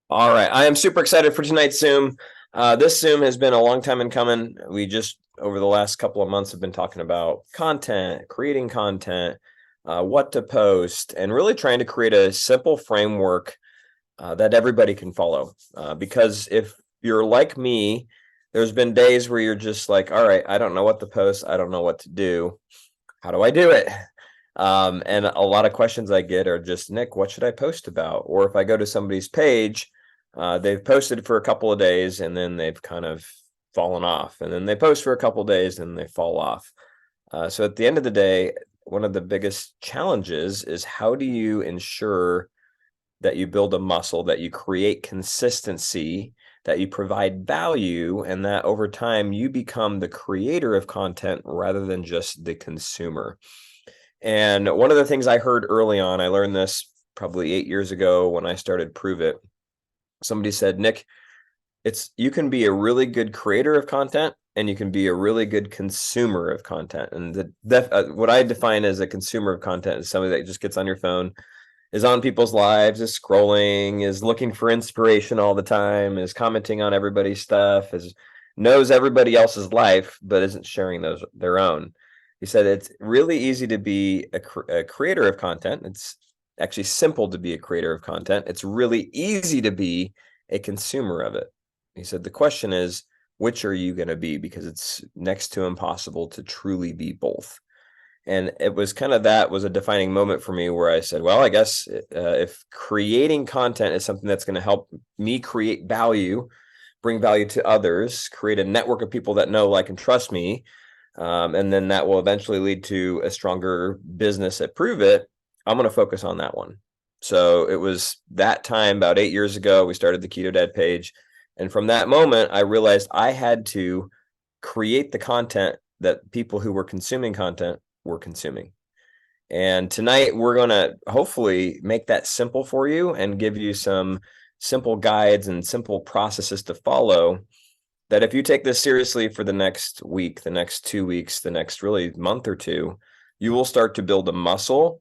All right. I am super excited for tonight's Zoom. This Zoom has been a long time in coming. We just, over the last couple of months, have been talking about content, creating content, what to post, and really trying to create a simple framework that everybody can follow. Because if you're like me, there's been days where you're just like, all right, I don't know what to post. I don't know what to do. How do I do it? And a lot of questions I get are just, Nick, what should I post about? Or if I go to somebody's page, they've posted for a couple of days and then they've kind of fallen off. And then they post for a couple of days and they fall off. So at the end of the day, one of the biggest challenges is how do you ensure that you build a muscle, that you create consistency, that you provide value, and that over time you become the creator of content rather than just the consumer. And one of the things I heard early on, I learned this probably 8 years ago when I started Prove It. Somebody said, Nick, it's you can be a really good creator of content and you can be a really good consumer of content. And what I define as a consumer of content is somebody that just gets on your phone, is on people's lives, is scrolling, is looking for inspiration all the time, is commenting on everybody's stuff, is knows everybody else's life, but isn't sharing those their own. He said it's really easy to be a creator of content. It's actually simple to be a creator of content. It's really easy to be a consumer of it. He said the question is, which are you going to be? Because it's next to impossible to truly be both. And it was kind of that was a defining moment for me where I said, well, I guess if creating content is something that's going to help me create value, bring value to others, create a network of people that know, like, and trust me, and then that will eventually lead to a stronger business at Prove It, I'm going to focus on that one. So it was that time about 8 years ago, we started the Keto Dad page. And from that moment, I realized I had to create the content that people who were consuming content were consuming. And tonight we're going to hopefully make that simple for you and give you some simple guides and simple processes to follow that if you take this seriously for the next week, the next 2 weeks, the next really month or two, you will start to build a muscle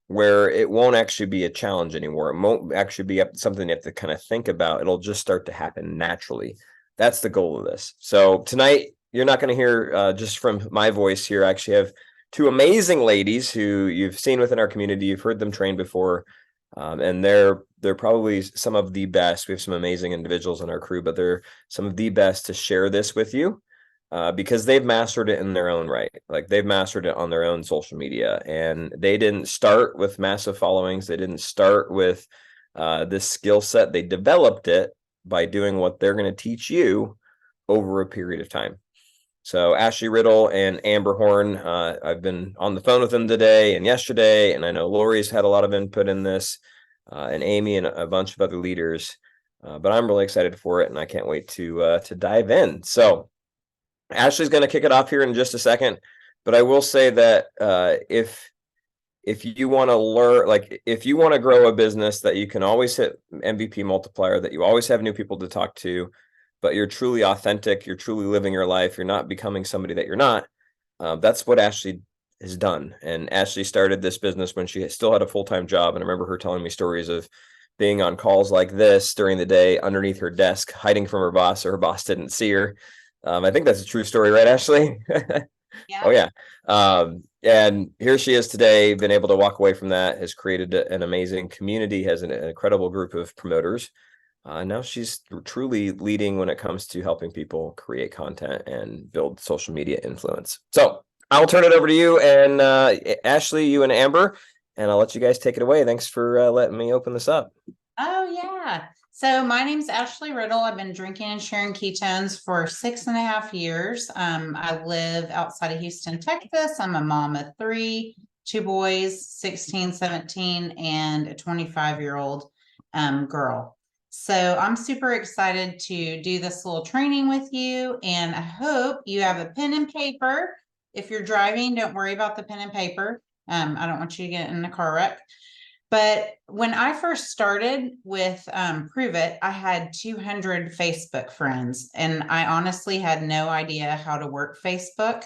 where it won't actually be a challenge anymore. It won't actually be something you have to kind of think about. It'll just start to happen naturally. That's the goal of this. So tonight, you're not going to hear just from my voice here. I actually have two amazing ladies who you've seen within our community. You've heard them train before, and they're probably some of the best. We have some amazing individuals in our crew, but they're some of the best to share this with you because they've mastered it in their own right. Like they've mastered it on their own social media, and they didn't start with massive followings. They didn't start with this skill set. They developed it by doing what they're going to teach you over a period of time. So Ashley Riddle and Amber Horn, I've been on the phone with them today and yesterday, and I know Lori's had a lot of input in this, and Amy and a bunch of other leaders. But I'm really excited for it, and I can't wait to dive in. So Ashley's going to kick it off here in just a second, but I will say that if you want to learn, like if you want to grow a business that you can always hit MVP multiplier, that you always have new people to talk to, but you're truly authentic, you're truly living your life, you're not becoming somebody that you're not. That's what Ashley has done. And Ashley started this business when she still had a full-time job. And I remember her telling me stories of being on calls like this during the day underneath her desk, hiding from her boss, so her boss didn't see her. I think that's a true story, right, Ashley? Oh, Yeah. yeah. And here she is today, been able to walk away from that, has created an amazing community, has an incredible group of promoters. Now she's truly leading when it comes to helping people create content and build social media influence. So I'll turn it over to you and Ashley, you and Amber, and I'll let you guys take it away. Thanks for letting me open this up. Oh, yeah. So my name's Ashley Riddle. I've been drinking and sharing ketones for 6.5 years. I live outside of Houston, Texas. I'm a mom of three, two boys, 16, 17, and a 25-year-old girl. So I'm super excited to do this little training with you, and I hope you have a pen and paper. If you're driving, don't worry about the pen and paper. I don't want you to get in a car wreck. But when I first started with Prove It, I had 200 Facebook friends, and I honestly had no idea how to work Facebook,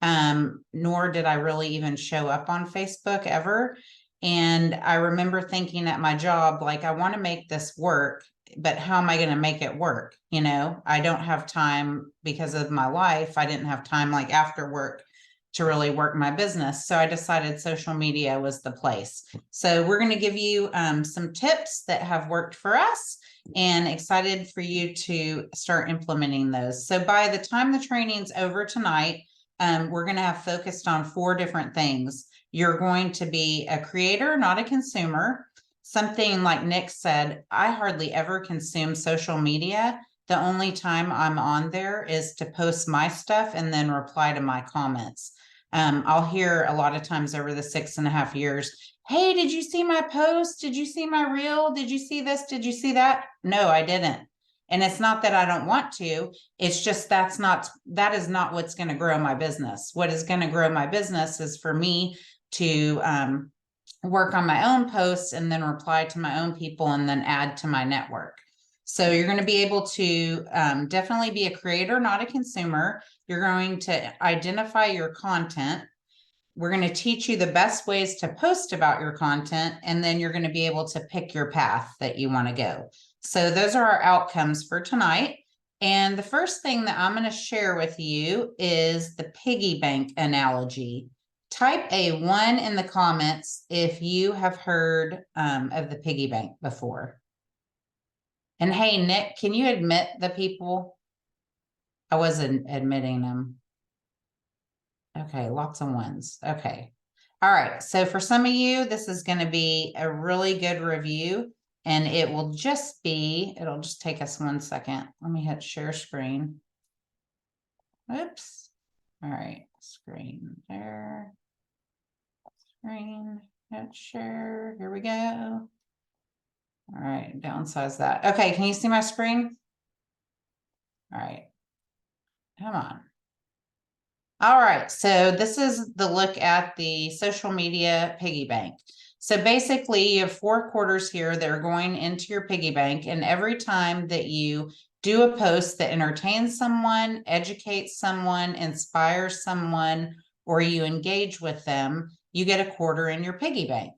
nor did I really even show up on Facebook ever. And I remember thinking at my job, like, I want to make this work. but how am I going to make it work? You know, I don't have time because of my life. I didn't have time like after work to really work my business. So I decided social media was the place. So we're going to give you some tips that have worked for us, and excited for you to start implementing those. So by the time the training's over tonight, we're going to have focused on 4 different things. You're going to be a creator, not a consumer. Something like Nick said, I hardly ever consume social media. The only time I'm on there is to post my stuff and then reply to my comments. I'll hear a lot of times over the 6.5 years, hey, did you see my post? Did you see my reel? Did you see this? Did you see that? No, I didn't. And it's not that I don't want to. It's just that is not what's going to grow my business. What is going to grow my business is for me to work on my own posts and then reply to my own people and then add to my network. So you're going to be able to definitely be a creator, not a consumer. You're going to identify your content. We're going to teach you the best ways to post about your content, and then you're going to be able to pick your path that you want to go. So those are our outcomes for tonight. And the first thing that I'm going to share with you is the piggy bank analogy. Type a 1 in the comments if you have heard of the piggy bank before. And hey, Nick, can you admit the people? I wasn't admitting them. Okay, lots of 1s. Okay. All right. So for some of you, this is going to be a really good review, and it'll just take us 1 second. Let me hit share screen. Oops. All right. Screen there. Screen, hit share. Here we go. All right. Downsize that. Okay. Can you see my screen? All right. Come on. All right, so this is the look at the social media piggy bank. So basically you have 4 quarters here that are going into your piggy bank, and every time that you do a post that entertains someone, educates someone, inspires someone, or you engage with them, you get a quarter in your piggy bank.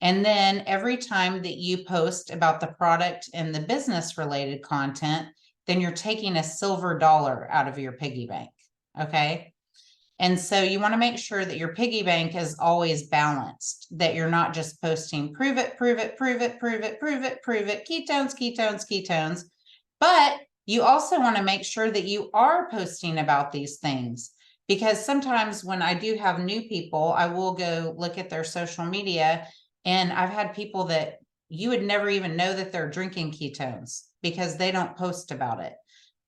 And then every time that you post about the product and the business related content, then you're taking a silver dollar out of your piggy bank, okay? And so you want to make sure that your piggy bank is always balanced, that you're not just posting prove it, prove it, prove it, prove it, prove it, prove it, ketones, ketones, ketones. But you also want to make sure that you are posting about these things, because sometimes when I do have new people, I will go look at their social media, and I've had people that you would never even know that they're drinking ketones because they don't post about it,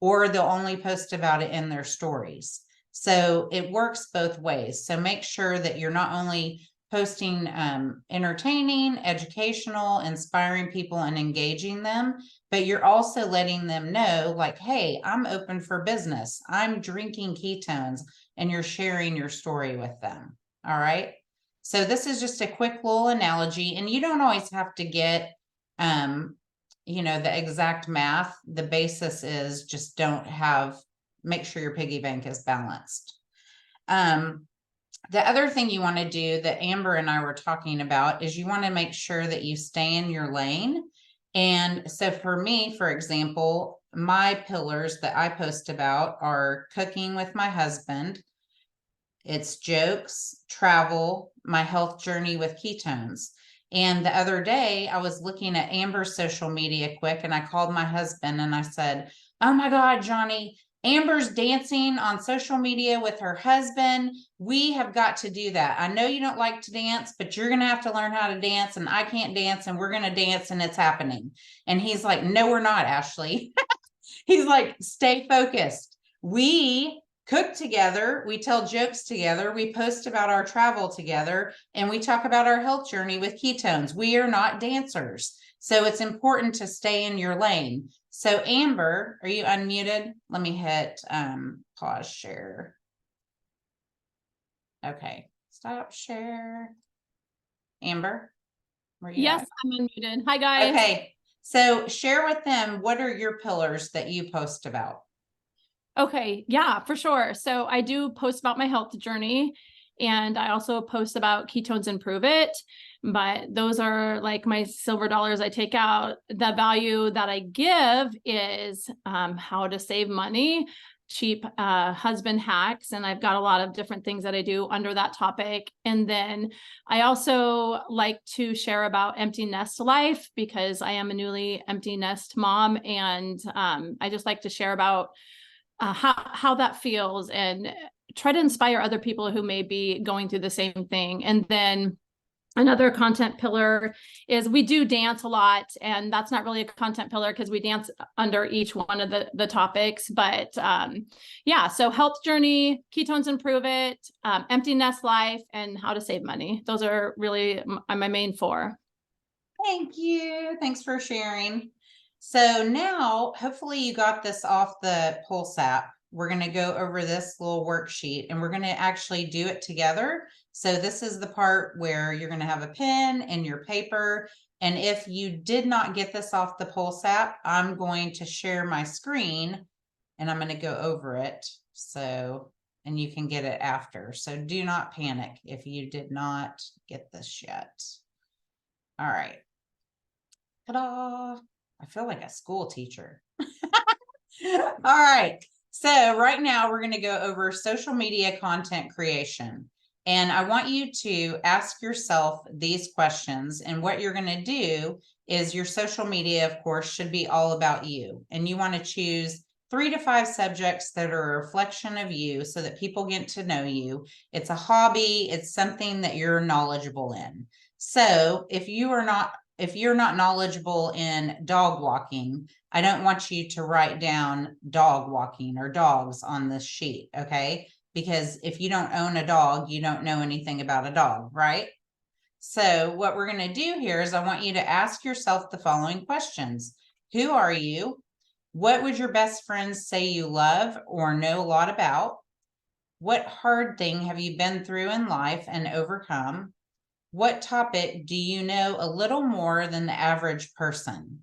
or they'll only post about it in their stories. So it works both ways. So make sure that you're not only posting entertaining, educational, inspiring people and engaging them, but you're also letting them know like, hey, I'm open for business. I'm drinking ketones, and you're sharing your story with them. All right. So this is just a quick little analogy, and you don't always have to get, you know, the exact math. The basis is just make sure your piggy bank is balanced. The other thing you want to do that Amber and I were talking about is you want to make sure that you stay in your lane. And so for me, for example, my pillars that I post about are cooking with my husband, it's jokes, travel, my health journey with ketones. And the other day I was looking at Amber's social media quick, and I called my husband and I said, oh my God, Johnny, Amber's dancing on social media with her husband. We have got to do that. I know you don't like to dance, but you're going to have to learn how to dance, and I can't dance, and we're going to dance, and it's happening. And he's like, no, we're not, Ashley. He's like, stay focused. We cook together, we tell jokes together, we post about our travel together, and we talk about our health journey with ketones. We are not dancers. So it's important to stay in your lane. So Amber, are you unmuted? Let me hit pause share. Okay, stop share. Amber, where you Yes, at? I'm unmuted. Hi, guys. Okay, so share with them, what are your pillars that you post about? Okay, yeah, for sure. So I do post about my health journey, And I also post about Ketones Improve It, but those are like my silver dollars I take out. The value that I give is how to save money, cheap husband hacks, and I've got a lot of different things that I do under that topic. And then I also like to share about empty nest life, because I am a newly empty nest mom, and I just like to share about how that feels and try to inspire other people who may be going through the same thing. And then another content pillar is we do dance a lot, and that's not really a content pillar because we dance under each one of the topics. But yeah, so health journey, Ketones Improve It, empty nest life, and how to save money. Those are really my main four. Thank you. Thanks for sharing. So now, hopefully you got this off the Pulse app. We're going to go over this little worksheet, and we're going to actually do it together. So this is the part where you're going to have a pen and your paper. And if you did not get this off the Pulse app, I'm going to share my screen and I'm going to go over it. So, and you can get it after. So do not panic if you did not get this yet. All right. Ta-da! I feel like a school teacher. All right. So right now we're going to go over social media content creation. And I want you to ask yourself these questions. And what you're going to do is your social media, of course, should be all about you. And you want to choose 3 to 5 subjects that are a reflection of you so that people get to know you. It's a hobby. It's something that you're knowledgeable in. So if you're not knowledgeable in dog walking, I don't want you to write down dog walking or dogs on this sheet, okay? Because if you don't own a dog, you don't know anything about a dog, right? So what we're going to do here is I want you to ask yourself the following questions. Who are you? What would your best friends say you love or know a lot about? What hard thing have you been through in life and overcome? What topic do you know a little more than the average person?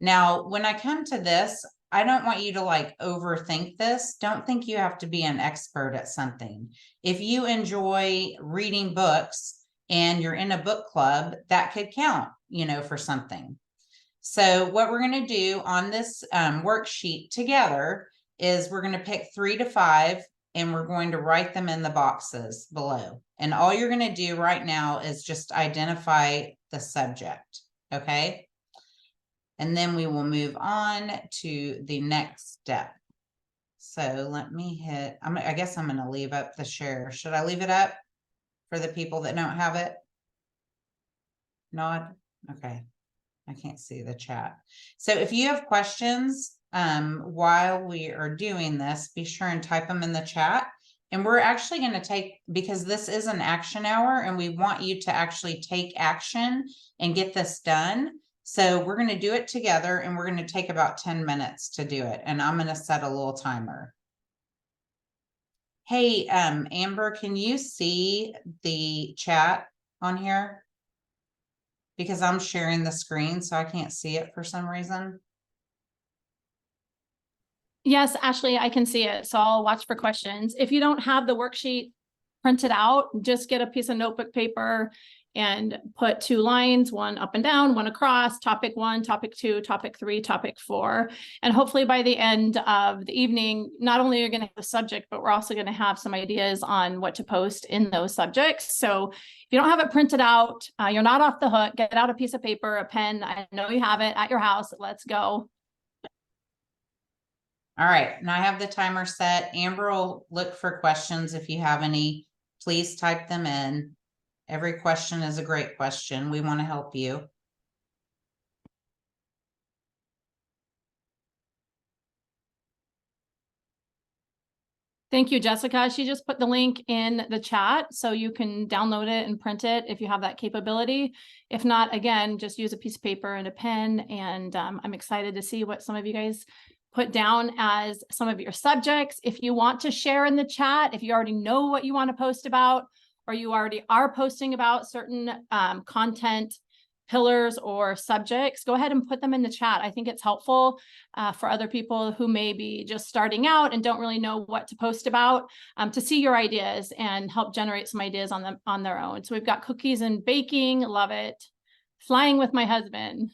Now, when I come to this, I don't want you to like overthink this. Don't think you have to be an expert at something. If you enjoy reading books and you're in a book club, that could count, for something. So what we're going to do on this worksheet together is we're going to pick 3 to 5 and we're going to write them in the boxes below. And all you're going to do right now is just identify the subject, okay? And then we will move on to the next step. So let me hit, I guess I'm going to leave up the share. Should I leave it up for the people that don't have it? Nod? Okay. I can't see the chat. So if you have questions while we are doing this, be sure and type them in the chat. And we're actually going to take, because this is an action hour and we want you to actually take action and get this done. So we're going to do it together and we're going to take about 10 minutes to do it. And I'm going to set a little timer. Hey, Amber, can you see the chat on here? Because I'm sharing the screen, so I can't see it for some reason. Yes, Ashley, I can see it. So I'll watch for questions. If you don't have the worksheet printed out, just get a piece of notebook paper and put 2 lines, one up and down, one across, topic 1, topic 2, topic 3, topic 4. And hopefully by the end of the evening, not only are you going to have a subject, but we're also going to have some ideas on what to post in those subjects. So if you don't have it printed out, you're not off the hook. Get out a piece of paper, a pen. I know you have it at your house. Let's go. All right, now I have the timer set. Amber will look for questions. If you have any, please type them in. Every question is a great question. We want to help you. Thank you, Jessica. She just put the link in the chat so you can download it and print it if you have that capability. If not, again, just use a piece of paper and a pen. And I'm excited to see what some of you guys put down as some of your subjects. If you want to share in the chat, if you already know what you want to post about, or you already are posting about certain content pillars or subjects, go ahead and put them in the chat. I think it's helpful for other people who may be just starting out and don't really know what to post about, to see your ideas and help generate some ideas on them on their own. So we've got cookies and baking, love it. Flying with my husband.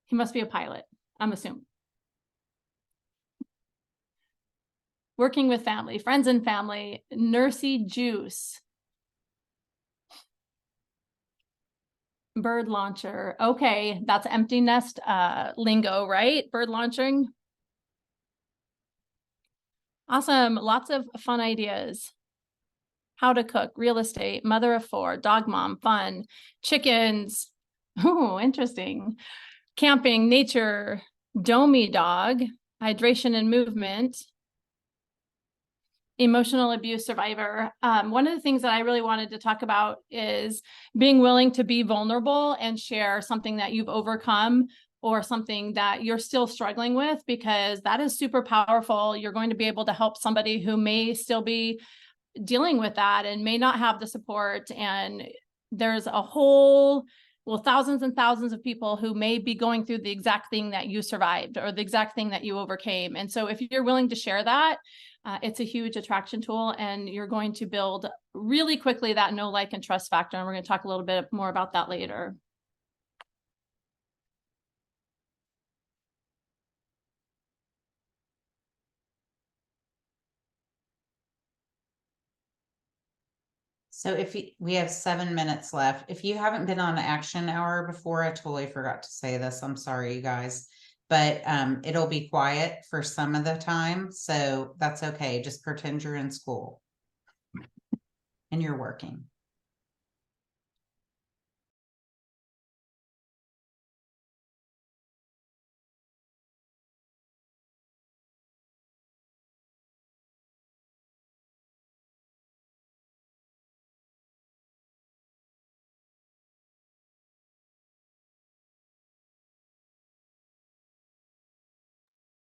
He must be a pilot, I'm assuming. Working with family, friends and family, Nursey Juice. Bird launcher. Okay, that's empty nest lingo, right? Bird launching. Awesome. Lots of fun ideas. How to cook, real estate, mother of four, dog mom, fun, chickens. Oh, interesting. Camping, nature, Domi dog, hydration and movement. Emotional abuse survivor. One of the things that I really wanted to talk about is being willing to be vulnerable and share something that you've overcome or something that you're still struggling with, because that is super powerful. You're going to be able to help somebody who may still be dealing with that and may not have the support. And there's a whole, well, thousands and thousands of people who may be going through the exact thing that you survived or the exact thing that you overcame. And so if you're willing to share that, it's a huge attraction tool, and you're going to build really quickly that know, like, and trust factor. And we're going to talk a little bit more about that later. So we have 7 minutes left. If you haven't been on Action Hour before, I totally forgot to say this. I'm sorry, you guys. But it'll be quiet for some of the time. So that's okay. Just pretend you're in school and you're working.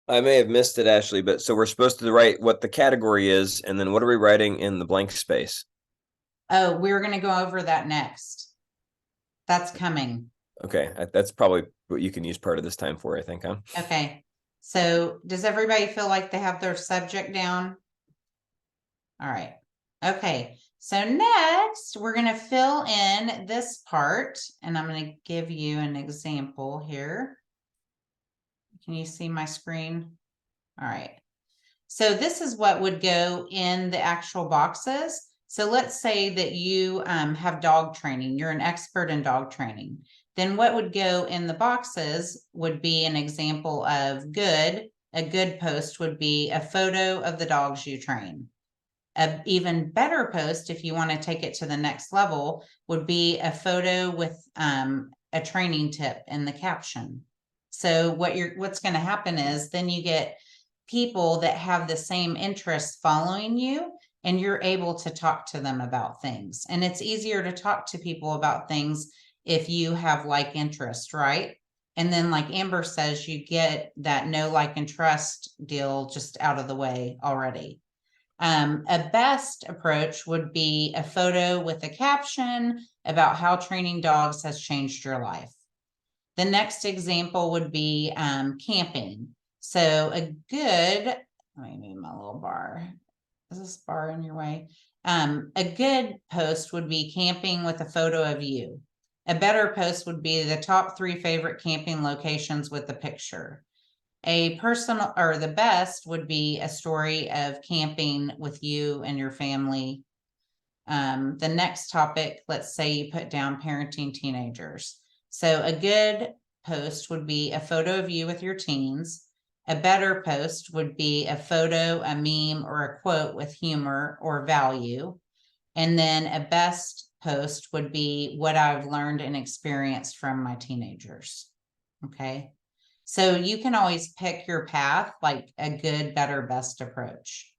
I may have missed it, Ashley, but so we're supposed to write what the category is, and then what are we writing in the blank space? Oh, we're going to go over that next. That's coming. Okay, that's probably what you can use part of this time for, I think, huh? Okay. So does everybody feel like they have their subject down? All right. Okay. So next we're going to fill in this part, and I'm going to give you an example here. Can you see my screen? All right. So this is what would go in the actual boxes. So let's say that you have dog training. You're an expert in dog training. Then what would go in the boxes would be an example of good. A good post would be a photo of the dogs you train. An even better post, if you want to take it to the next level, would be a photo with a training tip in the caption. So what's going to happen is then you get people that have the same interests following you, and you're able to talk to them about things. And it's easier to talk to people about things if you have like interest, right? And then, like Amber says, you get that know, like, and trust deal just out of the way already. A best approach would be a photo with a caption about how training dogs has changed your life. The next example would be camping. So a good, let me move my little bar. Is this bar in your way? A good post would be camping with a photo of you. A better post would be the top 3 favorite camping locations with a picture. A personal, or the best would be a story of camping with you and your family. The next topic, let's say you put down parenting teenagers. So a good post would be a photo of you with your teens. A better post would be a photo, a meme, or a quote with humor or value. And then a best post would be what I've learned and experienced from my teenagers. Okay. So you can always pick your path, like a good, better, best approach.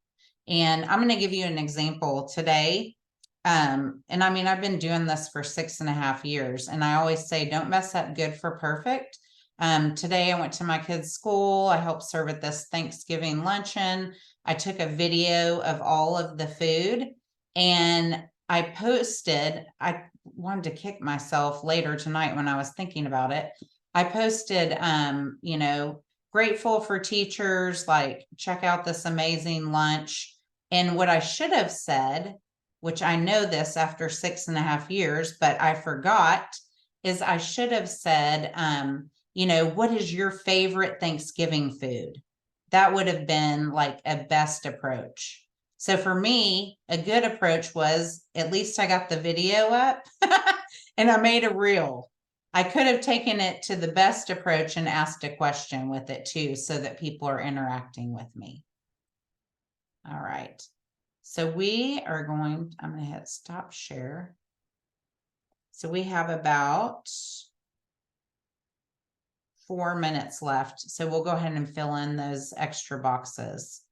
And I'm going to give you an example today. And I mean, I've been doing this for 6.5 years, and I always say, don't mess up good for perfect. Today I went to my kids' school. I helped serve at this Thanksgiving luncheon. I took a video of all of the food, and I posted, wanted to kick myself later tonight when I was thinking about it. I posted, you know, grateful for teachers, like check out this amazing lunch. And what I should have said, which I know this after 6.5 years, but I forgot, is I should have said, you know, what is your favorite Thanksgiving food? That would have been like a best approach. So for me, a good approach was at least I got the video up and I made a reel. I could have taken it to the best approach and asked a question with it too, so that people are interacting with me. All right. So we are going, I'm going to hit stop share. So we have about 4 minutes left. So we'll go ahead and fill in those extra boxes.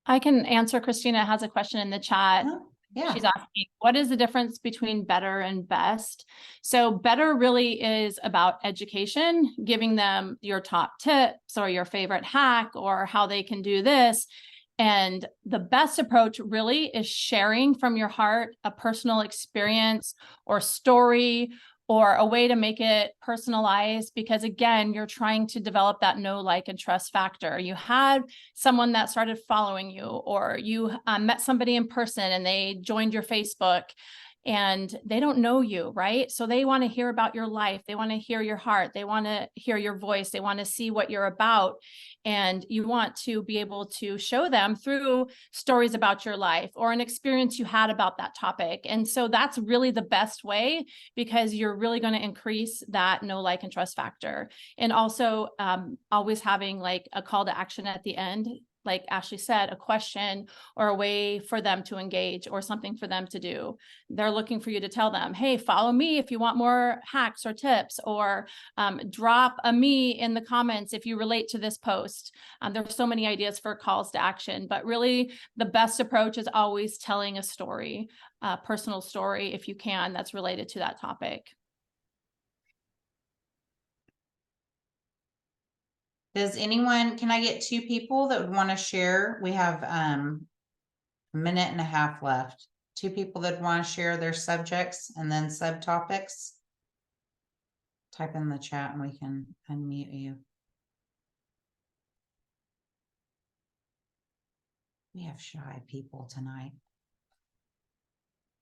I can answer. Christina has a question in the chat. Yeah. She's asking, what is the difference between better and best? So better really is about education, giving them your top tips or your favorite hack or how they can do this. And the best approach really is sharing from your heart a personal experience or story or a way to make it personalized, because again, you're trying to develop that know, like, and trust factor. You had someone that started following you, or you met somebody in person and they joined your Facebook and they don't know you, right? So they want to hear about your life. They want to hear your heart. They want to hear your voice. They want to see what you're about. And you want to be able to show them through stories about your life or an experience you had about that topic. And so that's really the best way, because you're really going to increase that know, like, and trust factor. And also always having like a call to action at the end, like Ashley said, a question or a way for them to engage or something for them to do. They're looking for you to tell them, hey, follow me if you want more hacks or tips, or drop a me in the comments if you relate to this post. There's so many ideas for calls to action, but really the best approach is always telling a story, a personal story, if you can, that's related to that topic. Does anyone, can I get 2 people that would want to share? We have a minute and a half left. 2 people that want to share their subjects and then subtopics. Type in the chat and we can unmute you. We have shy people tonight.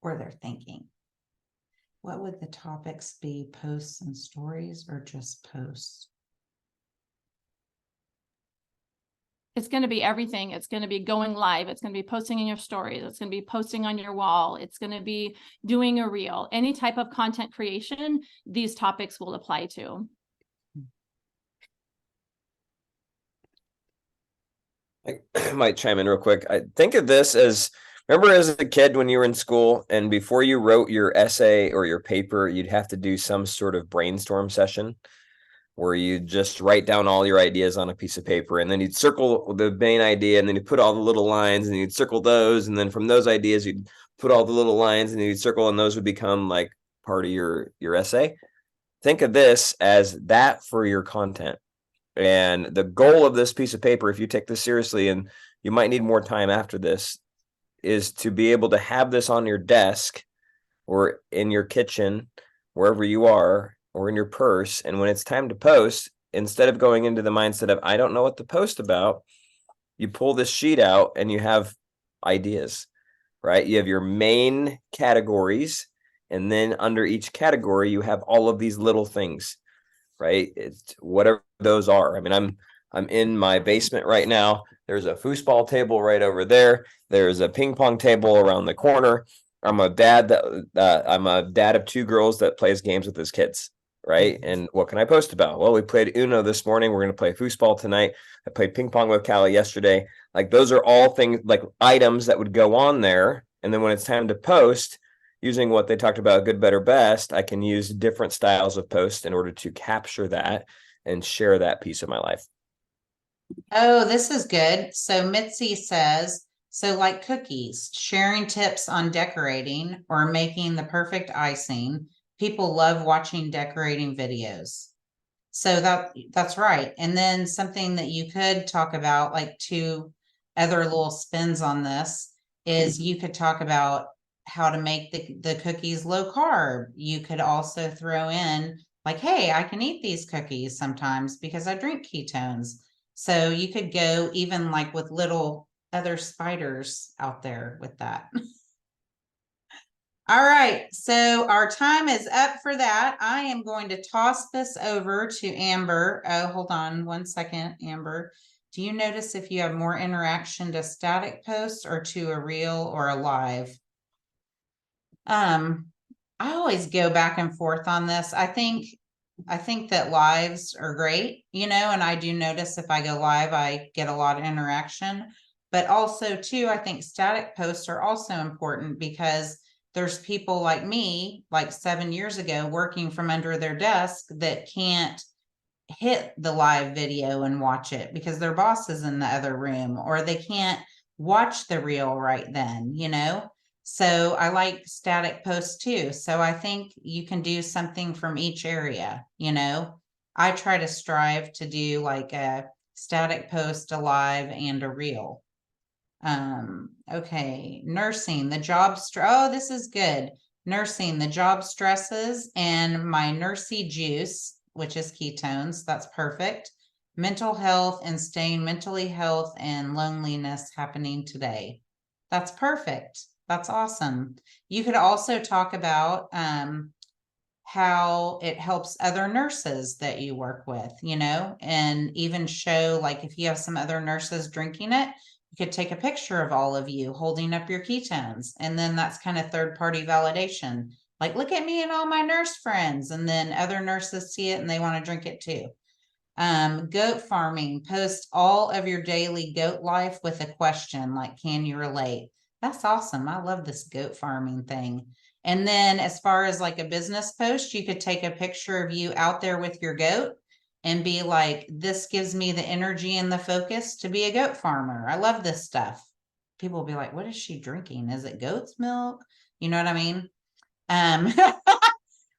Or they're thinking, what would the topics be? Posts and stories, or just posts? It's going to be everything. It's going to be going live. It's going to be posting in your stories. It's going to be posting on your wall. It's going to be doing a reel. Any type of content creation, these topics will apply to. I might chime in real quick. I think of this as, remember as a kid when you were in school and before you wrote your essay or your paper, you'd have to do some sort of brainstorm session where you just write down all your ideas on a piece of paper, and then you'd circle the main idea, and then you put all the little lines and you'd circle those. And then from those ideas, you'd put all the little lines and you'd circle, and those would become like part of your essay. Think of this as that for your content. And the goal of this piece of paper, if you take this seriously, and you might need more time after this, is to be able to have this on your desk or in your kitchen, wherever you are, or in your purse. And when it's time to post, instead of going into the mindset of, I don't know what to post about, you pull this sheet out and you have ideas, right? You have your main categories, and then under each category, you have all of these little things, right? It's whatever those are. I mean, I'm in my basement right now. There's a foosball table right over there. There's a ping pong table around the corner. I'm a dad of 2 girls that plays games with his kids, right? And what can I post about? Well, we played Uno this morning. We're going to play foosball tonight. I played ping pong with Callie yesterday. Like, those are all things, like items that would go on there. And then when it's time to post, using what they talked about, good, better, best, I can use different styles of post in order to capture that and share that piece of my life. Oh, this is good. So Mitzi says, so like cookies, sharing tips on decorating or making the perfect icing. People love watching decorating videos. So that's right. And then something that you could talk about, like 2 other little spins on this, is you could talk about how to make the cookies low carb. You could also throw in like, hey, I can eat these cookies sometimes because I drink ketones. So you could go even like with little other spiders out there with that. All right, so our time is up for that. I am going to toss this over to Amber. Oh, hold on 1 second, Amber. Do you notice if you have more interaction to static posts or to a reel or a live? I always go back and forth on this. I think that lives are great, you know, and I do notice if I go live, I get a lot of interaction. But also too, I think static posts are also important because there's people like me, like 7 years ago, working from under their desk that can't hit the live video and watch it because their boss is in the other room, or they can't watch the reel right then, you know? So I like static posts too. So I think you can do something from each area, you know? I try to strive to do like a static post, a live, and a reel. Okay, nursing, the job oh, this is good. Nursing, the job stresses, and my Nursey juice, which is ketones. That's perfect. Mental health and staying mentally health and loneliness happening today. That's perfect. That's awesome. You could also talk about how it helps other nurses that you work with, you know, and even show like if you have some other nurses drinking it, you could take a picture of all of you holding up your ketones. And then that's kind of third party validation. Like, look at me and all my nurse friends. And then other nurses see it and they want to drink it too. Goat farming, post all of your daily goat life with a question like, can you relate? That's awesome. I love this goat farming thing. And then as far as like a business post, you could take a picture of you out there with your goat and be like, this gives me the energy and the focus to be a goat farmer. I love this stuff. People will be like, what is she drinking? Is it goat's milk? You know what I mean?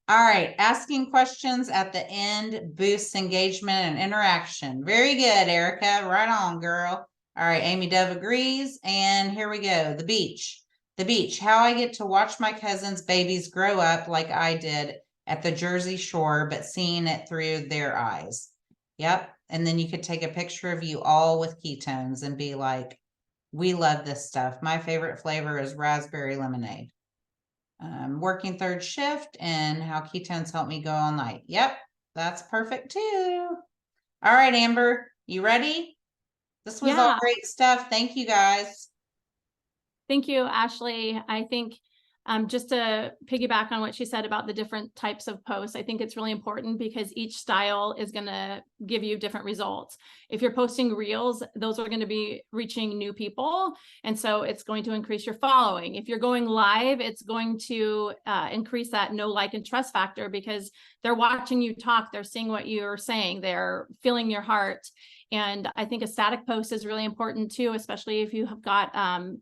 All right, asking questions at the end boosts engagement and interaction. Very good, Erica. Right on, girl. All right, Amy Dove agrees. And here we go. The beach. The beach. How I get to watch my cousins' babies grow up like I did at the Jersey Shore, but seeing it through their eyes. Yep. And then you could take a picture of you all with ketones and be like, we love this stuff. My favorite flavor is raspberry lemonade. Working third shift and how ketones help me go all night. Yep, that's perfect too. All right, Amber, you ready? This was all great stuff. Thank you guys. Thank you, Ashley. I think just to piggyback on what she said about the different types of posts, I think it's really important because each style is going to give you different results. If you're posting reels, those are going to be reaching new people. And so it's going to increase your following. If you're going live, it's going to increase that know, like, and trust factor because they're watching you talk. They're seeing what you're saying. They're feeling your heart. And I think a static post is really important too, especially if you have got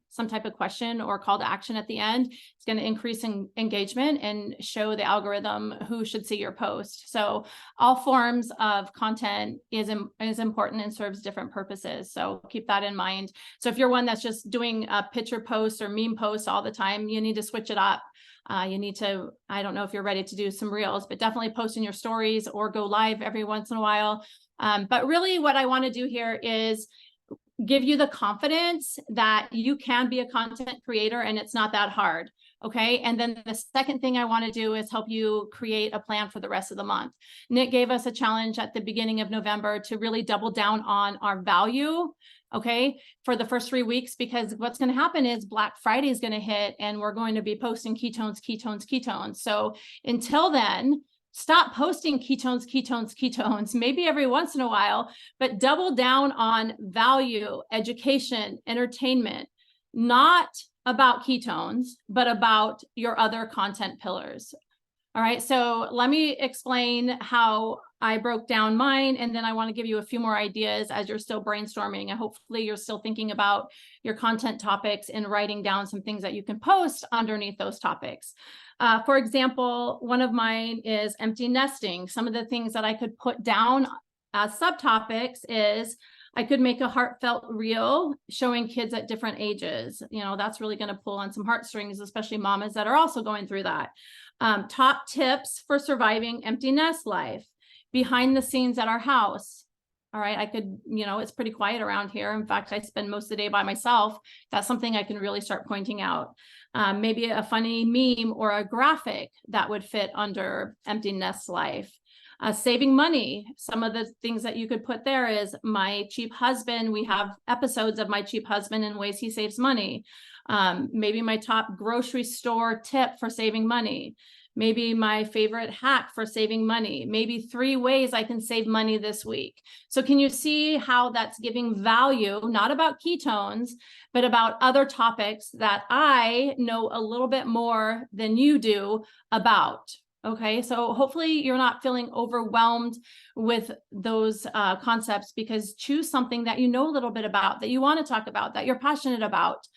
some type of question or call to action at the end. It's going to increase engagement and show the algorithm who should see your post. So all forms of content is important and serves different purposes. So keep that in mind. So if you're one that's just doing a picture posts or meme posts all the time, you need to switch it up. You need to, I don't know if you're ready to do some reels, but definitely post in your stories or go live every once in a while. But really what I want to do here is give you the confidence that you can be a content creator and it's not that hard. Okay. And then the second thing I want to do is help you create a plan for the rest of the month. Nick gave us a challenge at the beginning of November to really double down on our value. Okay, for the first 3 weeks, because what's going to happen is Black Friday is going to hit and we're going to be posting ketones, ketones, ketones. So until then, stop posting ketones, ketones, ketones, maybe every once in a while, but double down on value, education, entertainment, not about ketones, but about your other content pillars. All right, so let me explain how I broke down mine, and then I want to give you a few more ideas as you're still brainstorming, and hopefully you're still thinking about your content topics and writing down some things that you can post underneath those topics. For example, one of mine is empty nesting. Some of the things that I could put down as subtopics is I could make a heartfelt reel showing kids at different ages. That's really going to pull on some heartstrings, especially mamas that are also going through that. Top tips for surviving empty nest life, behind the scenes at our house. All right, I could, it's pretty quiet around here. In fact, I spend most of the day by myself. That's something I can really start pointing out. Maybe a funny meme or a graphic that would fit under empty nest life. Saving money. Some of the things that you could put there is my cheap husband. We have episodes of my cheap husband and ways he saves money. Maybe my top grocery store tip for saving money. Maybe my favorite hack for saving money. Maybe 3 ways I can save money this week. So can you see how that's giving value, not about ketones, but about other topics that I know a little bit more than you do about? Okay, so hopefully you're not feeling overwhelmed with those concepts, because choose something that you know a little bit about, that you want to talk about, that you're passionate about.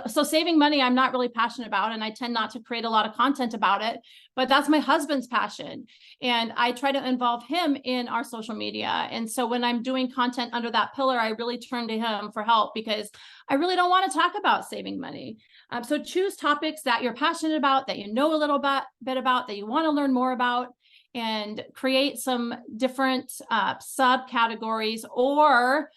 So saving money, I'm not really passionate about, and I tend not to create a lot of content about it, but that's my husband's passion. And I try to involve him in our social media. And so when I'm doing content under that pillar, I really turn to him for help, because I really don't want to talk about saving money. So choose topics that you're passionate about, that you know a little bit about, that you want to learn more about, and create some different subcategories or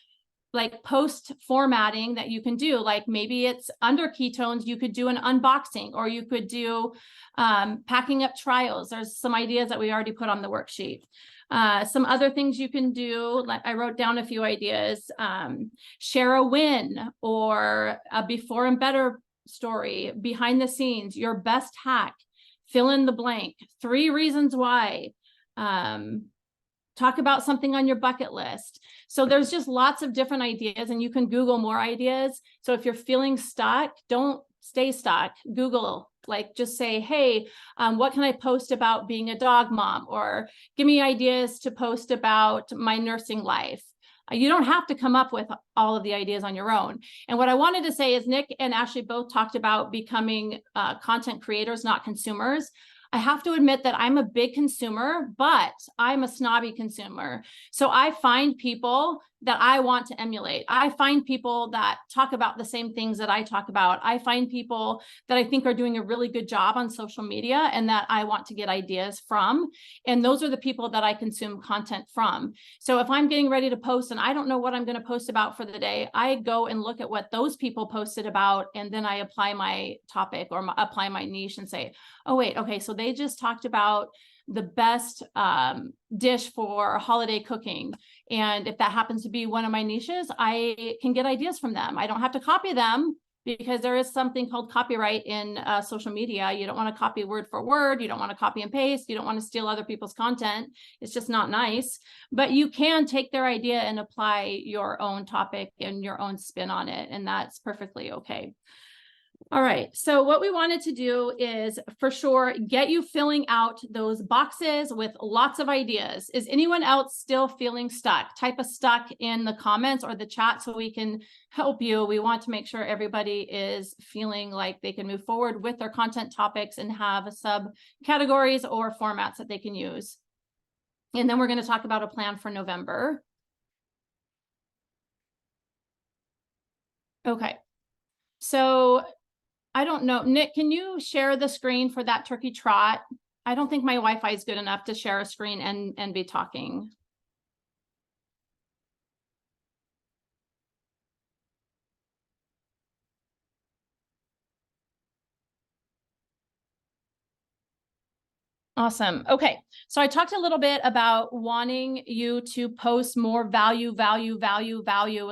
like post formatting that you can do. Like maybe it's under ketones, you could do an unboxing, or you could do packing up trials. There's some ideas that we already put on the worksheet. Some other things you can do, like I wrote down a few ideas, share a win, or a before and better story, behind the scenes, your best hack, fill in the blank, 3 reasons why, talk about something on your bucket list. So there's just lots of different ideas, and you can Google more ideas. So if you're feeling stuck, don't stay stuck. Google, like just say, hey, what can I post about being a dog mom? Or give me ideas to post about my nursing life. You don't have to come up with all of the ideas on your own. And what I wanted to say is Nick and Ashley both talked about becoming content creators, not consumers. I have to admit that I'm a big consumer, but I'm a snobby consumer. So I find people that I want to emulate. I find people that talk about the same things that I talk about. I find people that I think are doing a really good job on social media and that I want to get ideas from. And those are the people that I consume content from. So if I'm getting ready to post and I don't know what I'm going to post about for the day, I go and look at what those people posted about, and then I apply my topic or apply my niche and say, oh, wait, okay, so they just talked about the best dish for holiday cooking. And if that happens to be one of my niches, I can get ideas from them. I don't have to copy them, because there is something called copyright in social media. You don't want to copy word for word. You don't want to copy and paste. You don't want to steal other people's content. It's just not nice. But you can take their idea and apply your own topic and your own spin on it. And that's perfectly okay. All right, so what we wanted to do is for sure get you filling out those boxes with lots of ideas. Is anyone else still feeling stuck? Type a stuck in the comments or the chat so we can help you. We want to make sure everybody is feeling like they can move forward with their content topics and have subcategories or formats that they can use. And then we're going to talk about a plan for November. Okay, so I don't know. Nick, can you share the screen for that turkey trot? I don't think my Wi-Fi is good enough to share a screen and be talking. Awesome. Okay. So I talked a little bit about wanting you to post more value, and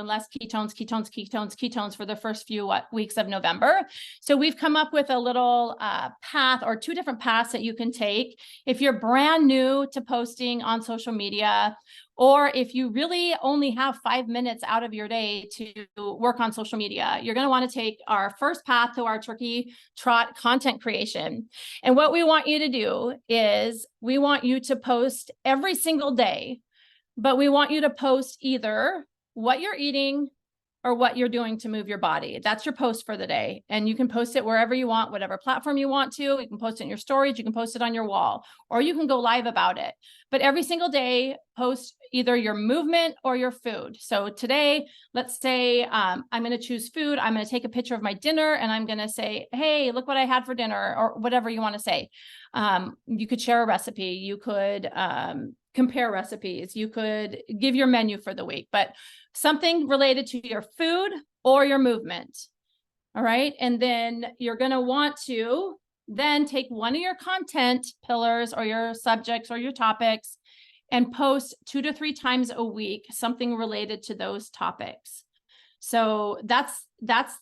less ketones for the first few weeks of November. So we've come up with a little path, or 2 different paths that you can take. If you're brand new to posting on social media, or if you really only have 5 minutes out of your day to work on social media, you're going to want to take our first path to our turkey trot content creation. And what we want you to do is we want you to post every single day, but we want you to post either what you're eating or what you're doing to move your body. That's your post for the day. And you can post it wherever you want, whatever platform you want to. You can post it in your stories, you can post it on your wall, or you can go live about it. but every single day post either your movement or your food. So today, let's say I'm going to choose food. I'm going to take a picture of my dinner and I'm going to say, hey, look what I had for dinner, or whatever you want to say. You could share a recipe. You could compare recipes. You could give your menu for the week, but something related to your food or your movement. All right. And then you're going to want to then take one of your content pillars or your subjects or your topics and post 2 to 3 times a week, something related to those topics. So that's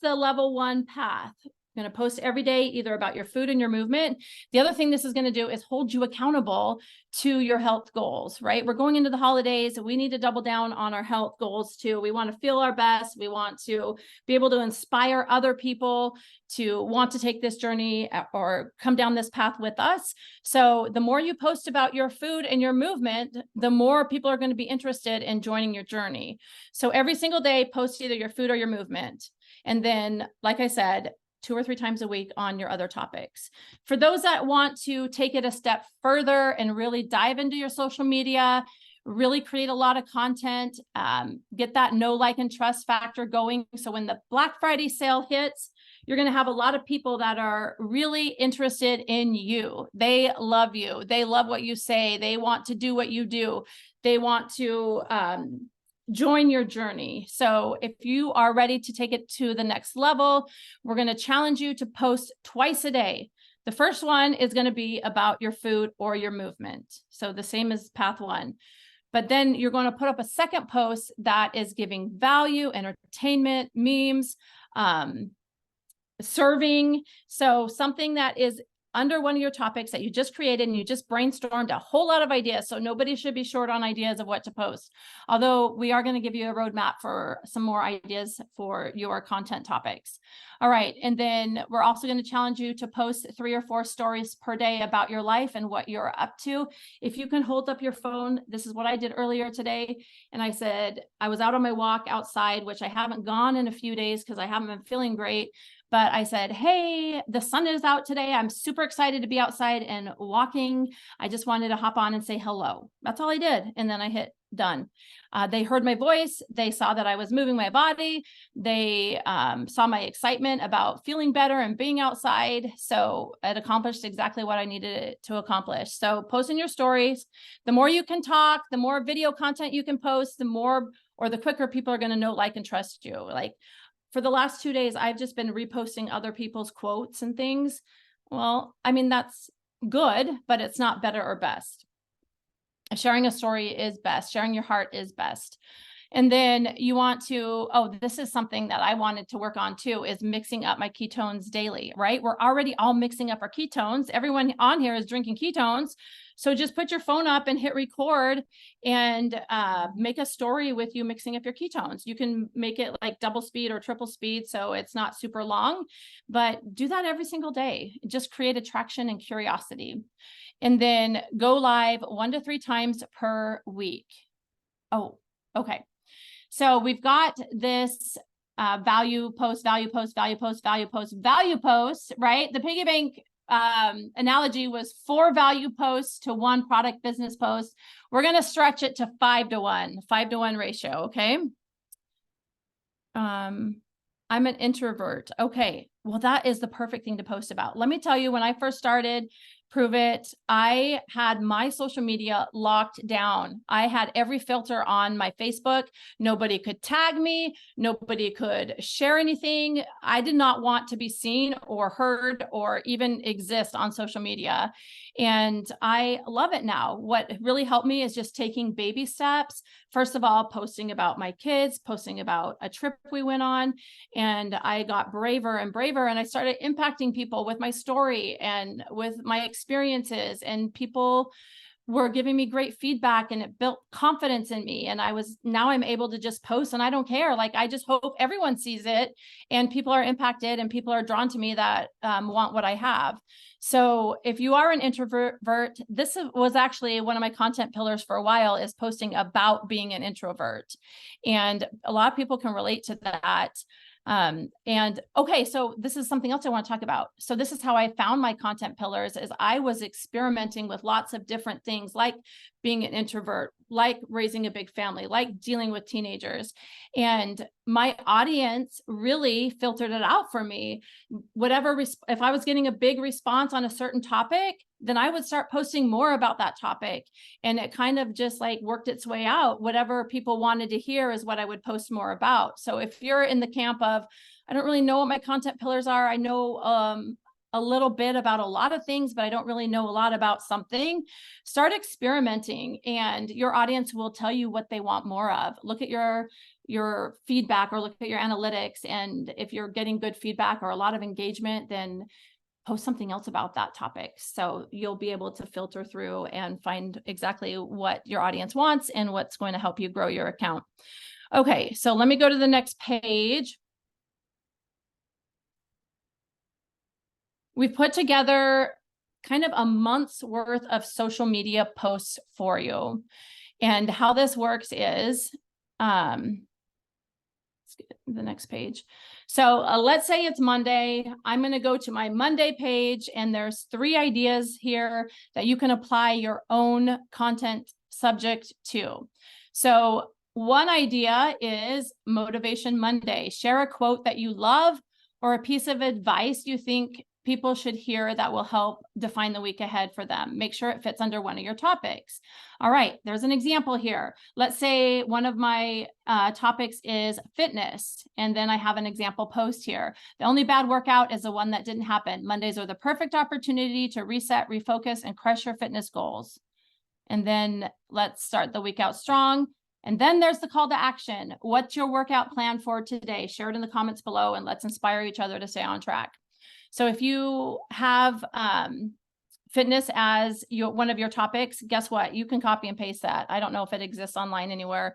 the level 1 path. You're going to post every day, either about your food and your movement. The other thing this is going to do is hold you accountable to your health goals, right? We're going into the holidays. We need to double down on our health goals too. We want to feel our best. We want to be able to inspire other people to want to take this journey or come down this path with us. So the more you post about your food and your movement, the more people are going to be interested in joining your journey. So every single day, post either your food or your movement. And then, like I said, 2 or 3 times a week on your other topics. For those that want to take it a step further and really dive into your social media, really create a lot of content, get that know, like, and trust factor going. So when the Black Friday sale hits, you're going to have a lot of people that are really interested in you. They love you. They love what you say. They want to do what you do. They want to join your journey. So if you are ready to take it to the next level, we're going to challenge you to post twice a day. The first one is going to be about your food or your movement. So the same as path 1. But then you're going to put up a second post that is giving value, entertainment, memes, serving. So something that is under one of your topics that you just created and you just brainstormed a whole lot of ideas. So nobody should be short on ideas of what to post. Although we are going to give you a roadmap for some more ideas for your content topics. All right. And then we're also going to challenge you to post 3 or 4 stories per day about your life and what you're up to. If you can hold up your phone, this is what I did earlier today. And I said, I was out on my walk outside, which I haven't gone in a few days because I haven't been feeling great. But I said, hey, the sun is out today. I'm super excited to be outside and walking. I just wanted to hop on and say hello. That's all I did. And then I hit done. They heard my voice. They saw that I was moving my body. They saw my excitement about feeling better and being outside. So it accomplished exactly what I needed it to accomplish. So posting your stories, the more you can talk, the more video content you can post, the more or the quicker people are going to know, like, and trust you. Like, for the last 2 days, I've just been reposting other people's quotes and things. Well, I mean, that's good, but it's not better or best. Sharing a story is best. Sharing your heart is best. And then you want to, oh, this is something that I wanted to work on too, is mixing up my ketones daily, right? We're already all mixing up our ketones. Everyone on here is drinking ketones. So just put your phone up and hit record and make a story with you mixing up your ketones. You can make it like double speed or triple speed, so it's not super long, but do that every single day. Just create attraction and curiosity. And then go live 1 to 3 times per week. Oh, okay. So we've got this value post, right? The piggy bank analogy was 4 value posts to 1 product business post. We're going to stretch it to 5-to-1 ratio. Okay. I'm an introvert. Okay. Well, that is the perfect thing to post about. Let me tell you, when I first started Prove It, I had my social media locked down. I had every filter on my Facebook. Nobody could tag me. Nobody could share anything. I did not want to be seen or heard or even exist on social media. And I love it now. What really helped me is just taking baby steps. First of all, posting about my kids, posting about a trip we went on. And I got braver and braver, and I started impacting people with my story and with my experiences, and people were giving me great feedback, and it built confidence in me. And now I'm able to just post and I don't care. Like, I just hope everyone sees it and people are impacted and people are drawn to me that want what I have. So if you are an introvert, this was actually one of my content pillars for a while, is posting about being an introvert. And a lot of people can relate to that. And okay, so this is something else I want to talk about. So this is how I found my content pillars, is I was experimenting with lots of different things, like being an introvert, like raising a big family, like dealing with teenagers. And my audience really filtered it out for me. If I was getting a big response on a certain topic, then I would start posting more about that topic. And it kind of just like worked its way out. Whatever people wanted to hear is what I would post more about. So if you're in the camp of, I don't really know what my content pillars are, I know a little bit about a lot of things, but I don't really know a lot about something, start experimenting, and your audience will tell you what they want more of. Look at your feedback, or look at your analytics. And if you're getting good feedback or a lot of engagement, then post something else about that topic. So you'll be able to filter through and find exactly what your audience wants and what's going to help you grow your account. Okay, so let me go to the next page. We've put together kind of a month's worth of social media posts for you. And how this works is, let's get the next page. So let's say it's Monday. I'm going to go to my Monday page, and there's 3 ideas here that you can apply your own content subject to. So one idea is Motivation Monday. Share a quote that you love or a piece of advice you think people should hear that will help define the week ahead for them. Make sure it fits under one of your topics. All right, there's an example here. Let's say one of my topics is fitness, and then I have an example post here. The only bad workout is the one that didn't happen. Mondays are the perfect opportunity to reset, refocus, and crush your fitness goals. And then let's start the week out strong. And then there's the call to action. What's your workout plan for today? Share it in the comments below, and let's inspire each other to stay on track. So if you have fitness as one of your topics, guess what? You can copy and paste that. I don't know if it exists online anywhere.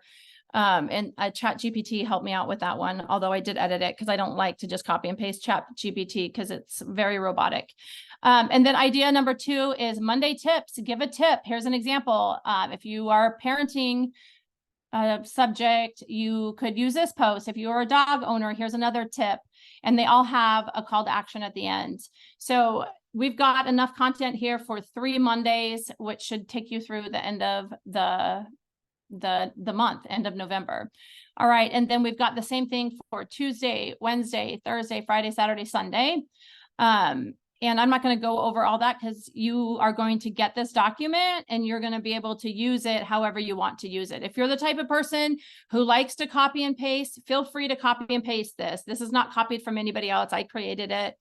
And ChatGPT helped me out with that one, although I did edit it because I don't like to just copy and paste ChatGPT because it's very robotic. And then idea number 2 is Monday tips. Give a tip. Here's an example. If you are parenting subject, you could use this post. If you're a dog owner, here's another tip. And they all have a call to action at the end. So we've got enough content here for 3 Mondays, which should take you through the end of the month, end of November. All right. And then we've got the same thing for Tuesday, Wednesday, Thursday, Friday, Saturday, Sunday. And I'm not going to go over all that because you are going to get this document and you're going to be able to use it however you want to use it. If you're the type of person who likes to copy and paste, feel free to copy and paste this. This is not copied from anybody else. I created it.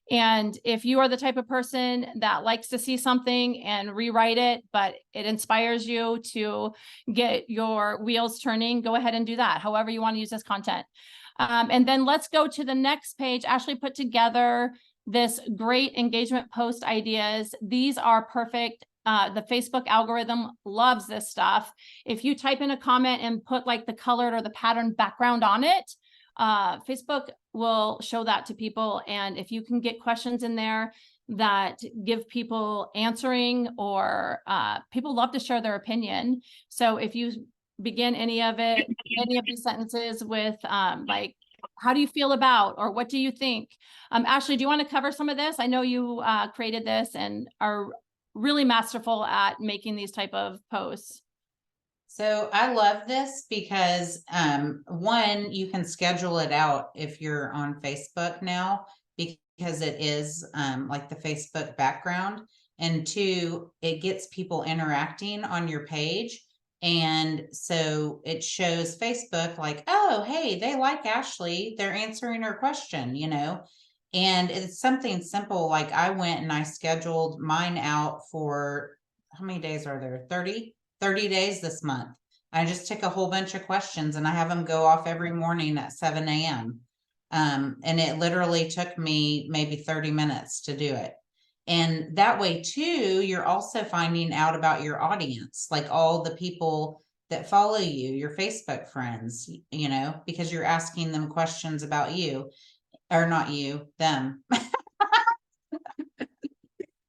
And if you are the type of person that likes to see something and rewrite it, but it inspires you to get your wheels turning, go ahead and do that, however you want to use this content. And then let's go to the next page. Ashley put together this great engagement post ideas. These are perfect. The Facebook algorithm loves this stuff. If you type in a comment and put like the colored or the pattern background on it, Facebook will show that to people. And if you can get questions in there that give people answering, or people love to share their opinion. So if you begin any of these sentences with like, how do you feel about, or what do you think? Ashley, do you want to cover some of this? I know you created this and are really masterful at making these type of posts. So I love this because one, you can schedule it out if you're on Facebook now, because it is like the Facebook background. And 2, it gets people interacting on your page. And so it shows Facebook like, oh, hey, they like Ashley. They're answering her question, you know. And it's something simple. Like I went and I scheduled mine out for, how many days are there? 30 days this month. I just took a whole bunch of questions and I have them go off every morning at 7 a.m. And it literally took me maybe 30 minutes to do it. And that way too, you're also finding out about your audience, like all the people that follow you, your Facebook friends, you know, because you're asking them questions about you, or not you, them.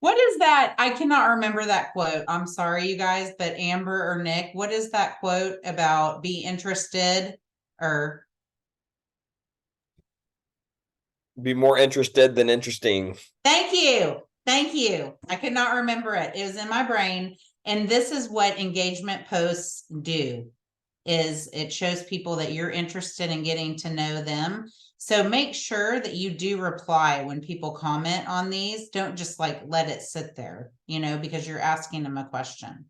What is that? I cannot remember that quote. I'm sorry, you guys, but Amber or Nick, what is that quote about? Be interested, or Be more interested than interesting. Thank you. Thank you. I could not remember it. It was in my brain. And this is what engagement posts do, is it shows people that you're interested in getting to know them. So make sure that you do reply when people comment on these. Don't just like let it sit there, because you're asking them a question.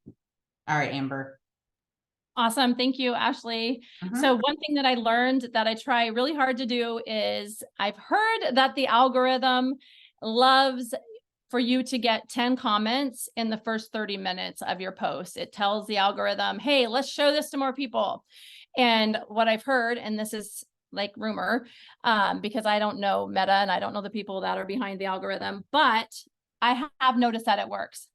All right, Amber. Awesome. Thank you, Ashley. Mhm. So one thing that I learned that I try really hard to do is I've heard that the algorithm loves for you to get 10 comments in the first 30 minutes of your post. It tells the algorithm, hey, let's show this to more people. And what I've heard, and this is like rumor, because I don't know Meta and I don't know the people that are behind the algorithm, but I have noticed that it works.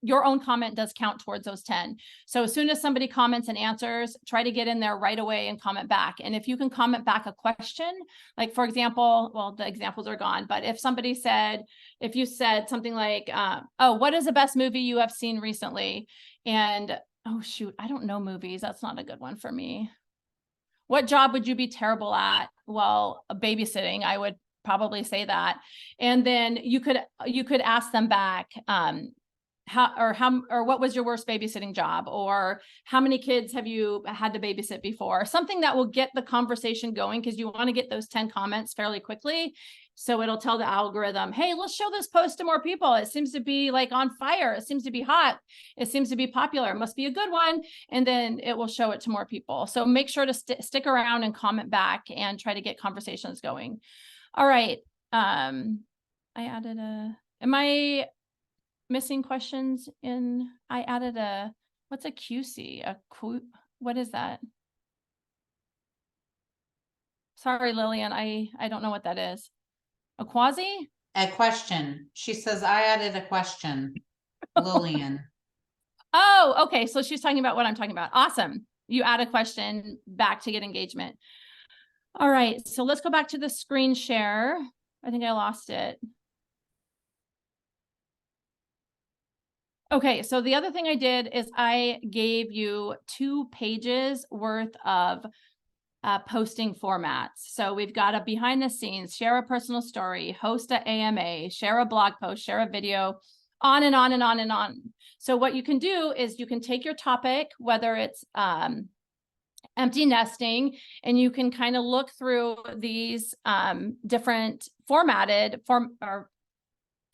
Your own comment does count towards those 10. So as soon as somebody comments and answers, try to get in there right away and comment back. And if you can comment back a question, like for example, well, the examples are gone, but if you said something like, oh, what is the best movie you have seen recently? And oh shoot, I don't know movies. That's not a good one for me. What job would you be terrible at? Well, babysitting, I would probably say that. And then you could ask them back, what was your worst babysitting job, or how many kids have you had to babysit before? Something that will get the conversation going, because you want to get those 10 comments fairly quickly. So it'll tell the algorithm, hey, let's show this post to more people. It seems to be like on fire. It seems to be hot. It seems to be popular. It must be a good one. And then it will show it to more people. So make sure to stick around and comment back and try to get conversations going. All right. I added am I missing questions I added what's a QC? What is that? Sorry, Lillian, I don't know what that is. A quasi? A question. She says, I added a question. Lillian. Oh, okay. So she's talking about what I'm talking about. Awesome. You add a question back to get engagement. All right. So let's go back to the screen share. I think I lost it. Okay, so the other thing I did is I gave you 2 pages worth of posting formats. So we've got a behind the scenes, share a personal story, host a AMA, share a blog post, share a video, on and on and on and on. So what you can do is you can take your topic, whether it's empty nesting, and you can kind of look through these different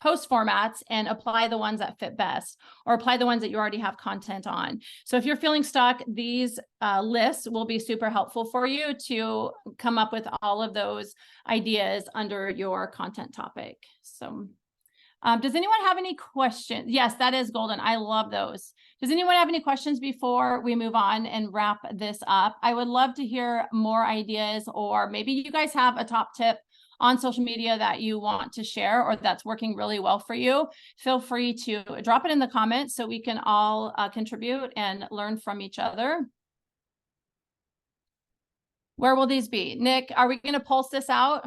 post formats and apply the ones that fit best, or apply the ones that you already have content on. So if you're feeling stuck, these lists will be super helpful for you to come up with all of those ideas under your content topic. So does anyone have any questions? Yes, that is golden. I love those. Does anyone have any questions before we move on and wrap this up? I would love to hear more ideas, or maybe you guys have a top tip on social media that you want to share, or that's working really well for you. Feel free to drop it in the comments so we can all contribute and learn from each other. Where will these be? Nick, are we going to pulse this out?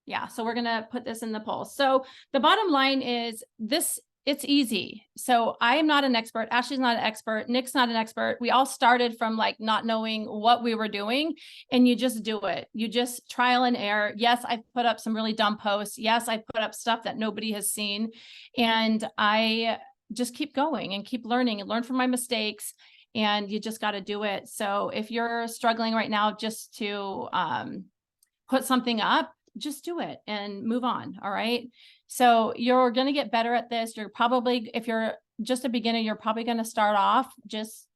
Yeah, so we're going to put this in the pulse. So the bottom line is this. It's easy. So I am not an expert. Ashley's not an expert. Nick's not an expert. We all started from like not knowing what we were doing, and you just do it. You just trial and error. Yes, I've put up some really dumb posts. Yes, I've put up stuff that nobody has seen, and I just keep going and keep learning and learn from my mistakes, and you just got to do it. So if you're struggling right now just to put something up, just do it and move on. All right. So you're going to get better at this. You're probably, if you're just a beginner, you're probably going to start off just,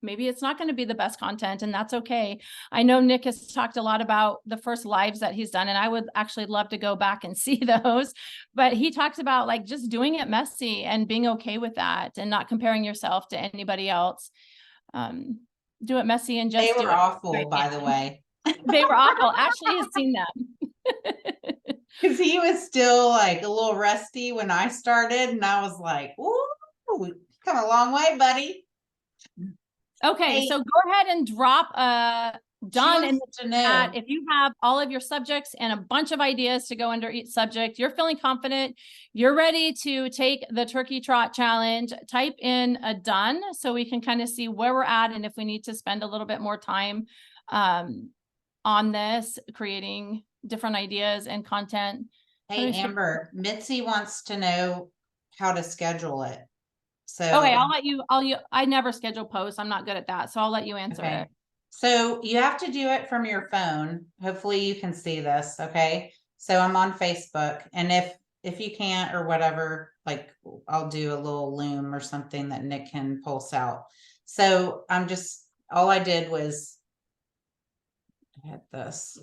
maybe it's not going to be the best content, and that's okay. I know Nick has talked a lot about the first lives that he's done, and I would actually love to go back and see those, but he talks about like just doing it messy and being okay with that and not comparing yourself to anybody else. Do it messy and just They were awful, by the way. They were awful. Ashley has seen them. Because he was still like a little rusty when I started, and I was like, ooh, come a long way, buddy. Okay, Hey, so go ahead and drop done in the chat. know. If you have all of your subjects and a bunch of ideas to go under each subject, you're feeling confident, you're ready to take the Turkey Trot Challenge, type in a done so we can kind of see where we're at and if we need to spend a little bit more time on this, creating different ideas and content. Hey, Let me see. Amber, Mitzi wants to know how to schedule it. So. Okay, I never schedule posts. I'm not good at that. So I'll let you answer Okay. it. So you have to do it from your phone. Hopefully you can see this, okay? So I'm on Facebook, and if you can't or whatever, like I'll do a little loom or something that Nick can pulse out. So all I did was hit this.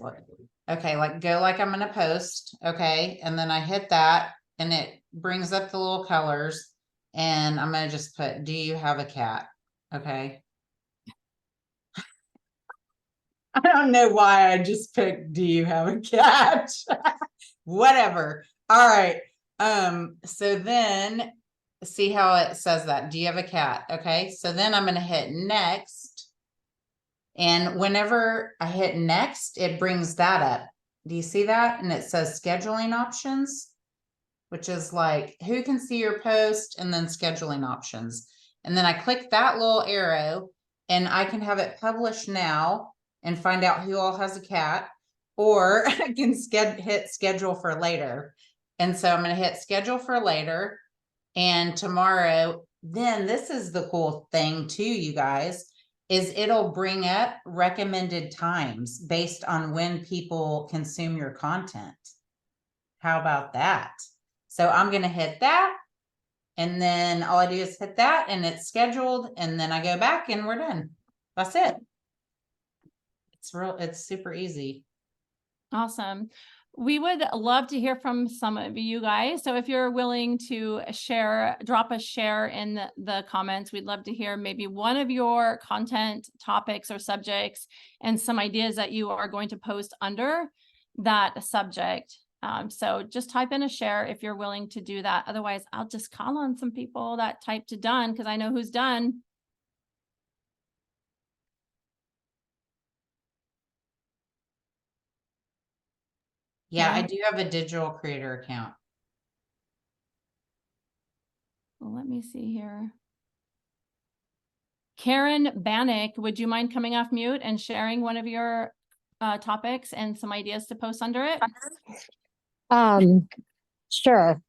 Okay, like go like I'm gonna post, okay? And then I hit that and it brings up the little colors, and I'm gonna just put, do you have a cat? Okay. I don't know why I just picked, do you have a cat? Whatever. All right. So then see how it says that. Do you have a cat? Okay. So then I'm going to hit next. And whenever I hit next, it brings that up. Do you see that? And it says scheduling options, which is like who can see your post, and then scheduling options. And then I click that little arrow and I can have it published now and find out who all has a cat, or I can hit schedule for later. And so I'm going to hit schedule for later. And tomorrow, then this is the cool thing too, you guys, is it'll bring up recommended times based on when people consume your content. How about that? So I'm going to hit that. And then all I do is hit that and it's scheduled. And then I go back and we're done. That's it. It's super easy. Awesome. We would love to hear from some of you guys. So if you're willing to share, drop a share in the comments. We'd love to hear maybe one of your content topics or subjects and some ideas that you are going to post under that subject. So just type in a share if you're willing to do that. Otherwise, I'll just call on some people that typed done, because I know who's done. Yeah, I Okay. do have a digital creator account. Well, let me see here. Karen Bannock, would you mind coming off mute and sharing one of your topics and some ideas to post under it? Sure.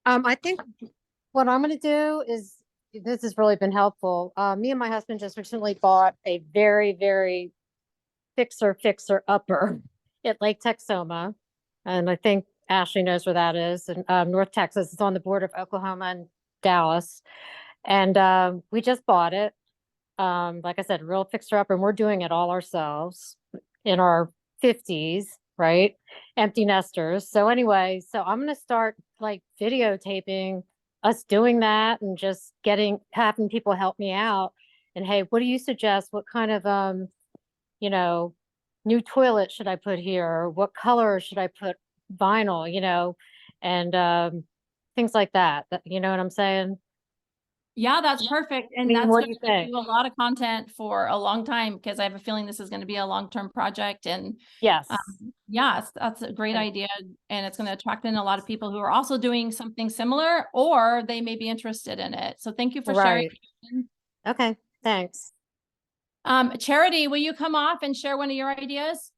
I think what I'm going to do is, this has really been helpful. Me and my husband just recently bought a very, very fixer upper at Lake Texoma. And I think Ashley knows where that is. And North Texas. It's on the border of Oklahoma and Dallas. And we just bought it. Like I said, real fixer upper, and we're doing it all ourselves in our 50s, right? Empty nesters. So anyway, so I'm going to start like videotaping us doing that and just having people help me out. And hey, what do you suggest? What kind of, new toilet should I put here? Or what color should I put vinyl, and things like that. You know what I'm saying? Yeah, that's perfect. And mean, that's what going do you to think? do a lot of content for a long time, because I have a feeling this is going to be a long-term project. And Yes. yes, that's a great And- idea. And it's going to attract in a lot of people who are also doing something similar, or they may be interested in it. So thank you for sharing. Okay, thanks. Charity, will you come off and share one of your ideas?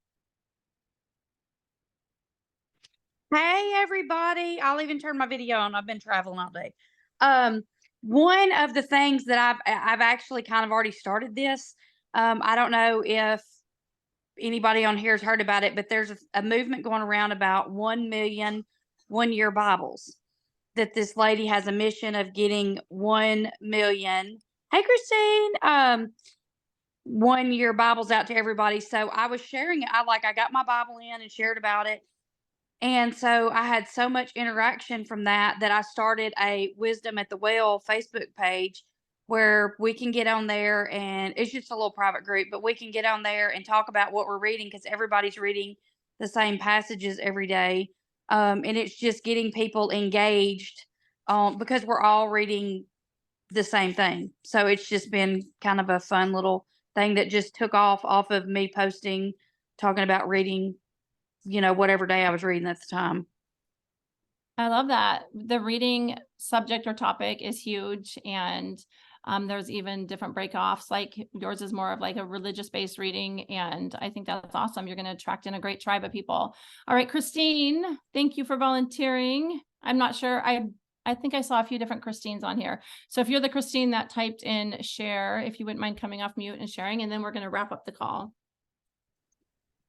Hey everybody, I'll even turn my video on. I've been traveling all day. One of the things that I've actually kind of already started this. I don't know if anybody on here has heard about it, but there's a movement going around about 1 million one-year Bibles. That this lady has a mission of getting 1 million. Hey Christine, 1-year Bibles out to everybody. So I was sharing it. I got my Bible in and shared about it. And so I had so much interaction from that I started a Wisdom at the Well Facebook page where we can get on there, and it's just a little private group, but we can get on there and talk about what we're reading, because everybody's reading the same passages every day. And it's just getting people engaged because we're all reading the same thing. So it's just been kind of a fun little thing that just took off of me posting, talking about reading, whatever day I was reading at the time. I love that. The reading subject or topic is huge. And there's even different breakoffs, like yours is more of like a religious based reading. And I think that's awesome. You're going to attract in a great tribe of people. All right, Christine, thank you for volunteering. I'm not sure. I think I saw a few different Christines on here. So if you're the Christine that typed in share, if you wouldn't mind coming off mute and sharing, and then we're going to wrap up the call.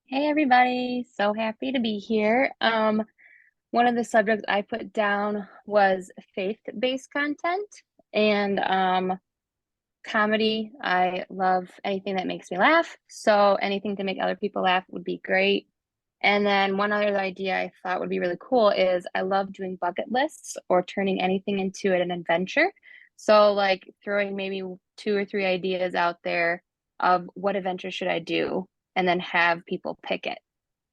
Hey everybody, so happy to be here. One of the subjects I put down was faith-based content and comedy. I love anything that makes me laugh, so anything to make other people laugh would be great. And then one other idea I thought would be really cool is I love doing bucket lists or turning anything into an adventure. So like throwing maybe 2 or 3 ideas out there of what adventure should I do, and then have people pick it.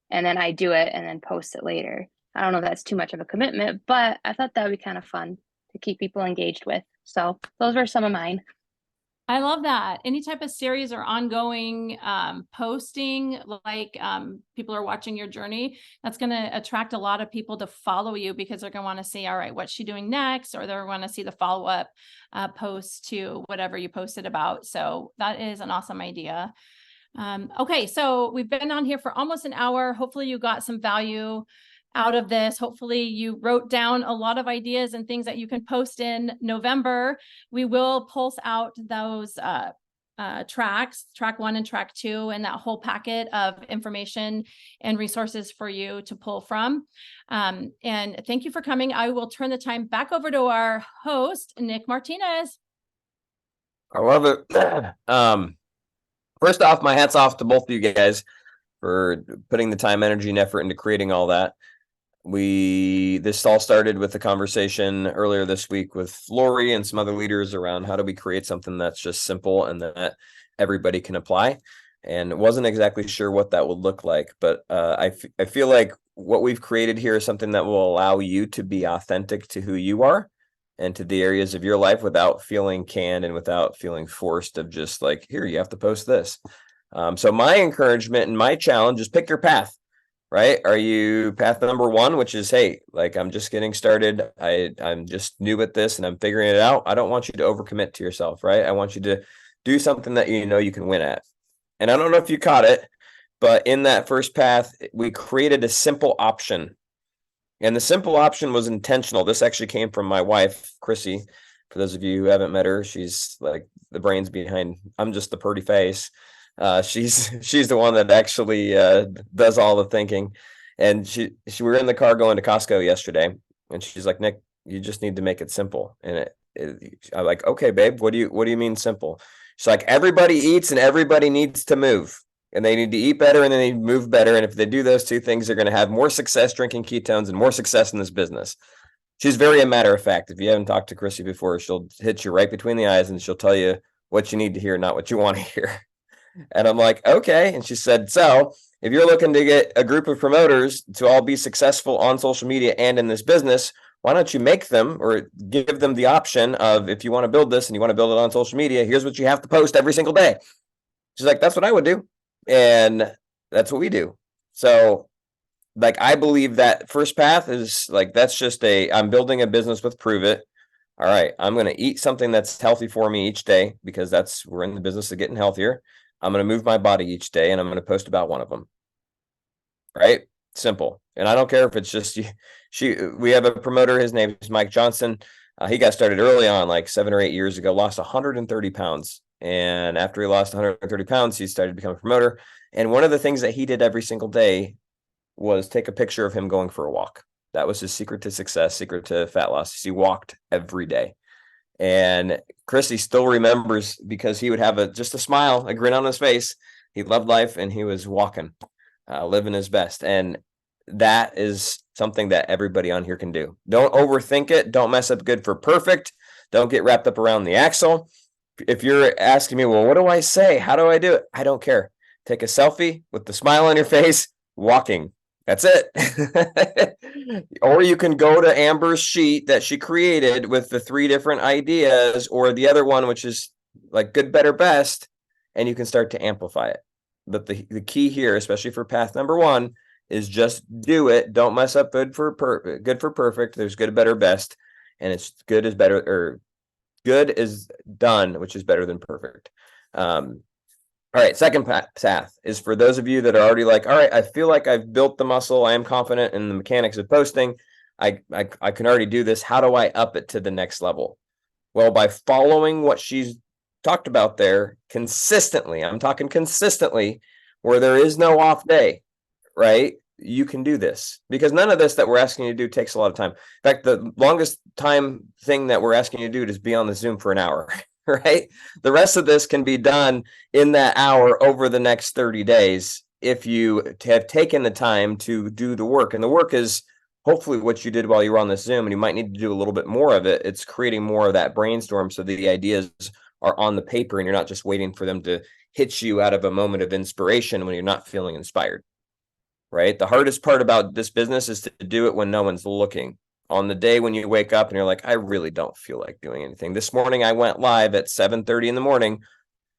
And then I do it and then post it later. I don't know if that's too much of a commitment, but I thought that would be kind of fun to keep people engaged with. So those were some of mine. I love that. Any type of series or ongoing posting, like people are watching your journey, that's going to attract a lot of people to follow you because they're going to want to see, all right, what's she doing next? Or they're going to see the follow-up post to whatever you posted about. So that is an awesome idea. Okay, so we've been on here for almost an hour. Hopefully you got some value out of this. Hopefully you wrote down a lot of ideas and things that you can post in November. We will pulse out those tracks, track 1 and track 2, and that whole packet of information and resources for you to pull from. And thank you for coming. I will turn the time back over to our host, Nick Martinez. I love it. First off, my hat's off to both of you guys for putting the time, energy, and effort into creating all that. This all started with a conversation earlier this week with Lori and some other leaders around how do we create something that's just simple and that everybody can apply. And wasn't exactly sure what that would look like, but I feel like what we've created here is something that will allow you to be authentic to who you are and to the areas of your life without feeling canned and without feeling forced of just like, here, you have to post this. So my encouragement and my challenge is pick your path, right? Are you path number 1, which is, hey, like I'm just getting started. I'm just new at this and I'm figuring it out. I don't want you to overcommit to yourself, right? I want you to do something that you know you can win at. And I don't know if you caught it, but in that first path, we created a simple option. And the simple option was intentional. This actually came from my wife, Chrissy. For those of you who haven't met her, she's like the brains behind, I'm just the pretty face. She's the one that actually does all the thinking. And we were in the car going to Costco yesterday, and she's like, Nick, you just need to make it simple. And I'm like, okay, babe, what do you mean simple? She's like, everybody eats and everybody needs to move. And they need to eat better and they need to move better. And if they do those 2 things, they're going to have more success drinking ketones and more success in this business. She's very a matter of fact. If you haven't talked to Chrissy before, she'll hit you right between the eyes and she'll tell you what you need to hear, not what you want to hear. And I'm like, okay. And she said, so if you're looking to get a group of promoters to all be successful on social media and in this business, why don't you make them or give them the option of, if you want to build this and you want to build it on social media, here's what you have to post every single day. She's like, that's what I would do. And that's what we do. So like, I believe that first path is like, that's just I'm building a business with Prove It. All right. I'm going to eat something that's healthy for me each day because we're in the business of getting healthier. I'm going to move my body each day and I'm going to post about one of them. Right. Simple. And I don't care if it's just we have a promoter. His name is Mike Johnson. He got started early on, like 7 or 8 years ago, lost 130 pounds. And after he lost 130 pounds, he started to become a promoter. And one of the things that he did every single day was take a picture of him going for a walk. That was his secret to success, secret to fat loss. He walked every day. And Chrissy still remembers because he would have just a smile, a grin on his face. He loved life and he was walking, living his best. And that is something that everybody on here can do. Don't overthink it. Don't mess up good for perfect. Don't get wrapped up around the axle. If you're asking me, well, what do I say? How do I do it? I don't care. Take a selfie with the smile on your face, walking. That's it. Or you can go to Amber's sheet that she created with the 3 different ideas, or the other one, which is like good, better, best, and you can start to amplify it. But the key here, especially for path number 1, is just do it. Don't mess up good for perfect. There's good, better, best, and it's good is better, or good is done, which is better than perfect. All right, second path is for those of you that are already like, all right, I feel like I've built the muscle. I am confident in the mechanics of posting. I can already do this. How do I up it to the next level? Well, by following what she's talked about there consistently, I'm talking consistently, where there is no off day, right? You can do this, because none of this that we're asking you to do takes a lot of time. In fact, the longest time thing that we're asking you to do is be on the Zoom for an hour, right? The rest of this can be done in that hour over the next 30 days if you have taken the time to do the work. And the work is hopefully what you did while you were on the Zoom, and you might need to do a little bit more of it. It's creating more of that brainstorm so that the ideas are on the paper and you're not just waiting for them to hit you out of a moment of inspiration when you're not feeling inspired, right? The hardest part about this business is to do it when no one's looking. On the day when you wake up and you're like, I really don't feel like doing anything. This morning I went live at 7:30 in the morning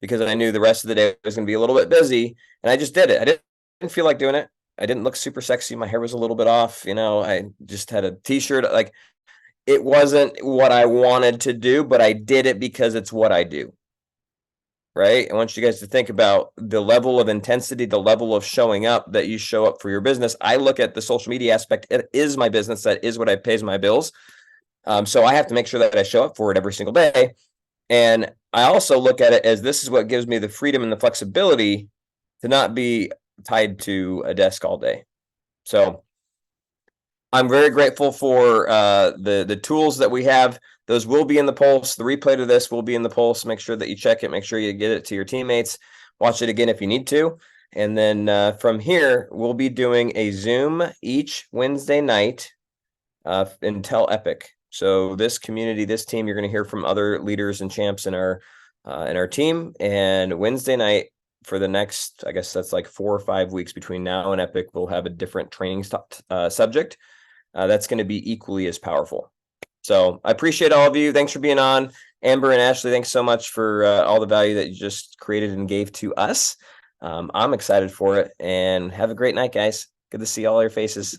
because I knew the rest of the day was going to be a little bit busy, and I just did it. I didn't feel like doing it. I didn't look super sexy. My hair was a little bit off. I just had a t-shirt. Like, it wasn't what I wanted to do, but I did it because it's what I do. Right? I want you guys to think about the level of intensity, the level of showing up that you show up for your business. I look at the social media aspect. It is my business. That is what pays my bills. So I have to make sure that I show up for it every single day. And I also look at it as this is what gives me the freedom and the flexibility to not be tied to a desk all day. So I'm very grateful for the tools that we have. Those will be in the Pulse. The replay to this will be in the Pulse. Make sure that you check it. Make sure you get it to your teammates. Watch it again if you need to. And then from here, we'll be doing a Zoom each Wednesday night until Epic. So this community, this team, you're going to hear from other leaders and champs in our team. And Wednesday night for the next, I guess that's like 4 or 5 weeks between now and Epic, we'll have a different training subject. That's going to be equally as powerful. So I appreciate all of you. Thanks for being on. Amber and Ashley, thanks so much for all the value that you just created and gave to us. I'm excited for it, and have a great night, guys. Good to see all your faces.